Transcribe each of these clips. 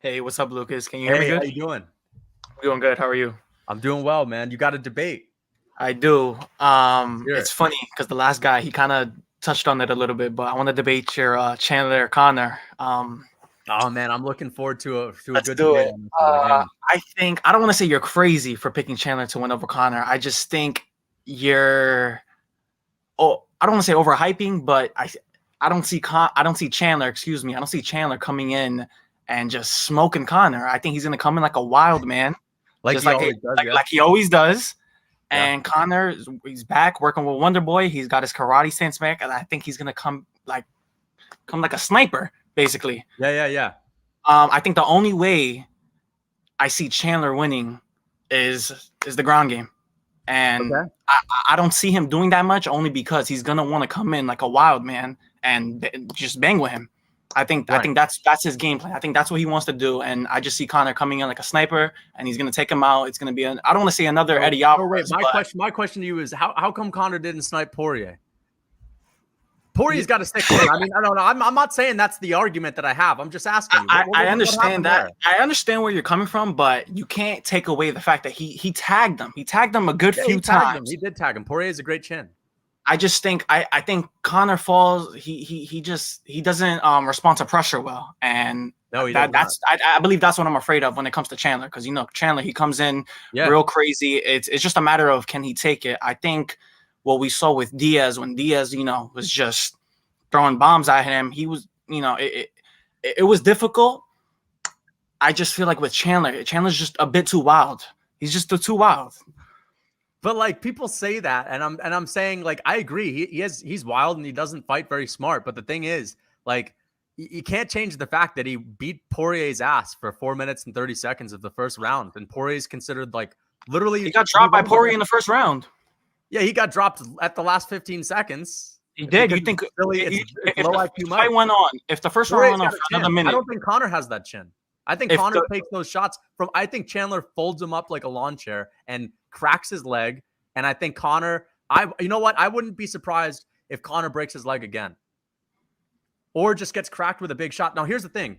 Hey, what's up, Lucas? Can you hear me Hey, how good? you doing? I'm doing good. How are you? I'm doing well, man. You got a debate. I do. Let's hear It's it. funny because the last guy he kind of touched on it a little bit, but I want to debate your Chandler Connor. Oh man, I'm looking forward to a Let's good do debate it. on this one. Hit me. I don't want to say you're crazy for picking Chandler to win over Connor. I just think you're. Oh, I don't want to say overhyping, but I don't see Chandler. Excuse me. I don't see Chandler coming in and just smoking Connor. I think he's gonna come in like a wild man, Like just he always does, yeah. like he always does. Yeah. And Connor, he's back working with Wonder Boy. He's got his karate stance back, and I think he's gonna come like a sniper, basically. Yeah, yeah, yeah. I think the only way I see Chandler winning is the ground game, and Okay. I don't see him doing that much only because he's gonna want to come in like a wild man and just bang with him. I Right. think that's his game plan. I think that's what he wants to do, and I just see Connor coming in like a sniper, and he's gonna take him out. It's gonna be I don't want to say another So, Eddie so wait, Alvarez, my but question to you is how come Connor didn't snipe Poirier? Poirier's got to stick with him. I mean, I don't know. I'm not saying that's the argument that I have. I'm just asking you. I What understand happened that. there? I understand where you're coming from, but you can't take away the fact that he tagged them. He tagged them a good Yeah, few he tagged him. times. He did tag him. Poirier's a great chin. I just think I think Connor falls. He doesn't respond to pressure well, and No, he does not. I believe that's what I'm afraid of when it comes to Chandler, because Chandler, he comes in Yeah. real crazy. It's just a matter of can he take it. I think what we saw with Diaz, when Diaz was just throwing bombs at him, he was it was difficult. I just feel like with Chandler's just a bit too wild. He's just too wild. But like people say that, and I'm saying like I agree. He's wild and he doesn't fight very smart. But the thing is, like you can't change the fact that he beat Poirier's ass for 4 minutes and 30 seconds of the first round, and Poirier's considered like literally He got dropped by Poirier in the first round. Yeah, he got dropped at the last 15 seconds. He did. Because You think it's if low the IQ fight Mike. went on, if the first round Poirier's went on got for a another chin. I minute, don't think Connor has that chin. I think if Connor the takes those shots from. I think Chandler folds him up like a lawn chair and cracks his leg. And I think Connor, you know what? I wouldn't be surprised if Connor breaks his leg again, or just gets cracked with a big shot. Now, here's the thing: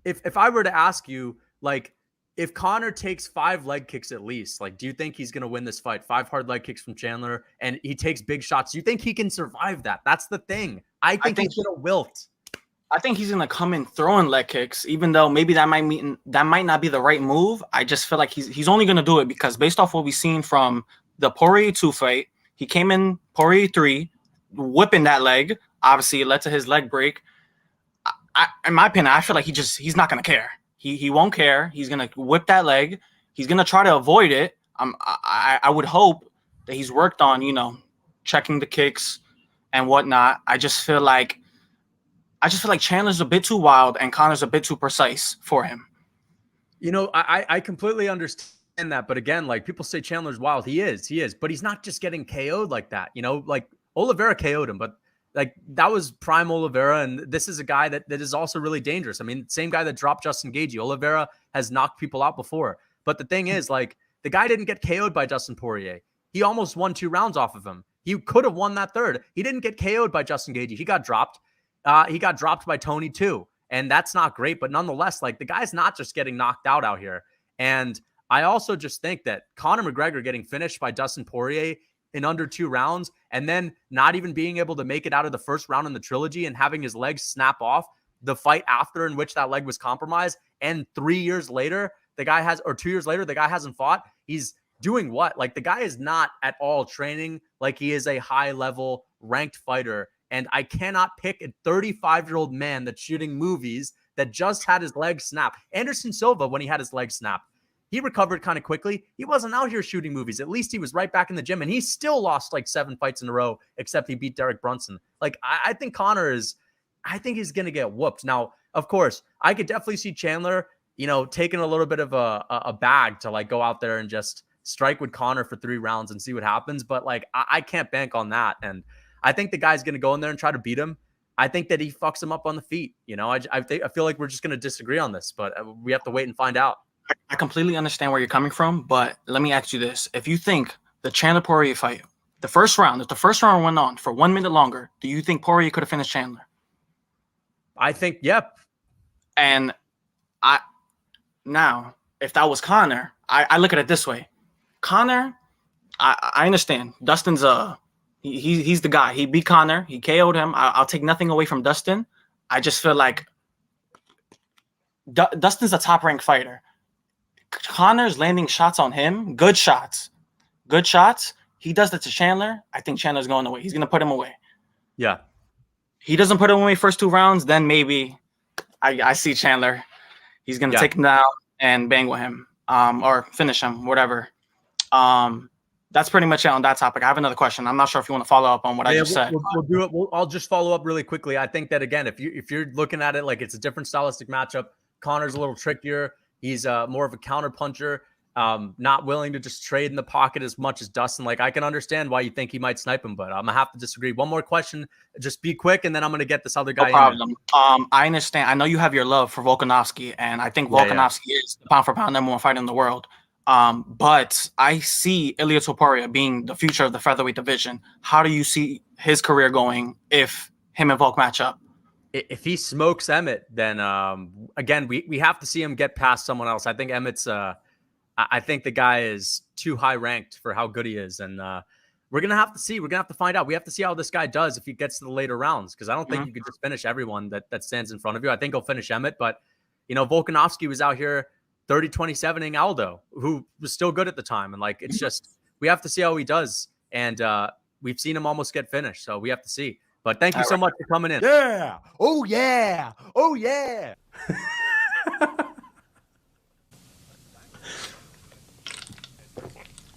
if I were to ask you, like, if Connor takes 5 leg kicks at least, like, do you think he's going to win this fight? 5 hard leg kicks from Chandler, and he takes big shots. Do you think he can survive that? That's the thing. I I think think he's going to wilt. I think he's gonna come in throwing leg kicks, even though maybe that might not be the right move. I just feel like he's only gonna do it because based off what we've seen from the Poirier 2 fight, he came in Poirier 3, whipping that leg. Obviously, it led to his leg break. In my opinion, I feel like he's not gonna care. He won't care. He's gonna whip that leg. He's gonna try to avoid it. I would hope that he's worked on checking the kicks and whatnot. I just feel like Chandler's a bit too wild and Connor's a bit too precise for him. I completely understand that, but again, like people say Chandler's wild. He is, but he's not just getting KO'd like that. Like Oliveira KO'd him, but like that was prime Oliveira, and this is a guy that is also really dangerous. I mean, same guy that dropped Justin Gaethje. Oliveira has knocked people out before, but the thing is, like the guy didn't get KO'd by Justin Poirier. He almost won 2 rounds off of him. He could have won that third. He didn't get KO'd by Justin Gaethje. He got dropped. He got dropped by Tony too. And that's not great, but nonetheless, like the guy's not just getting knocked out here. And I also just think that Conor McGregor getting finished by Dustin Poirier in under 2 rounds and then not even being able to make it out of the first round in the trilogy and having his legs snap off the fight after, in which that leg was compromised. And 3 years later, or 2 years later, the guy hasn't fought. He's doing what? Like the guy is not at all training like he is a high level ranked fighter. And I cannot pick a 35-year-old man that's shooting movies that just had his leg snap. Anderson Silva, when he had his leg snapped, he recovered kind of quickly. He wasn't out here shooting movies. At least he was right back in the gym, and he still lost like 7 fights in a row, except he beat Derek Brunson. Like, I think I think he's going to get whooped. Now, of course, I could definitely see Chandler, taking a little bit of a bag to like go out there and just strike with Conor for 3 rounds and see what happens. But like, I can't bank on that. And I think the guy's going to go in there and try to beat him. I think that he fucks him up on the feet. I feel like we're just going to disagree on this, but we have to wait and find out. I completely understand where you're coming from, but let me ask you this. If you think the Chandler Poirier fight, if the first round went on for 1 minute longer, do you think Poirier could have finished Chandler? I think, yep. And I Now, if that was Connor, I look at it this way. Connor, I understand. Dustin's he's the guy. He beat Connor. He KO'd him. I'll take nothing away from Dustin. I just feel like Dustin's a top ranked fighter. Connor's landing shots on him, good shots. He does that to Chandler. I think Chandler's going away. He's gonna put him away. Yeah. He doesn't put him away first 2 rounds, then maybe I see Chandler. He's gonna take him down and bang with him, or finish him, whatever. That's pretty much it on that topic. I have another question. I'm not sure if you want to follow up on what I just said. We'll do it. I'll just follow up really quickly. I think that, again, if you're looking at it like it's a different stylistic matchup, Connor's a little trickier. He's more of a counter puncher, not willing to just trade in the pocket as much as Dustin. Like, I can understand why you think he might snipe him, but I'm gonna have to disagree. One more question, just be quick, and then I'm gonna get this other guy. No problem. I understand. I know you have your love for Volkanovski, and I think Volkanovski is the pound for pound #1 fighter in the world. But I see Ilia Topuria being the future of the featherweight division. How do you see his career going if him and Volk match up? If he smokes Emmett, then again, we have to see him get past someone else. I think Emmett's I think the guy is too high ranked for how good he is. And we're going to have to see. We're going to have to find out. We have to see how this guy does if he gets to the later rounds, because I don't think you could just finish everyone that stands in front of you. I think he'll finish Emmett. But, Volkanovski was out here 30-27ing Aldo, who was still good at the time. And, like, it's just, we have to see how he does. And we've seen him almost get finished. So we have to see. But thank you so much for coming in. Yeah. Oh, yeah. Oh, yeah.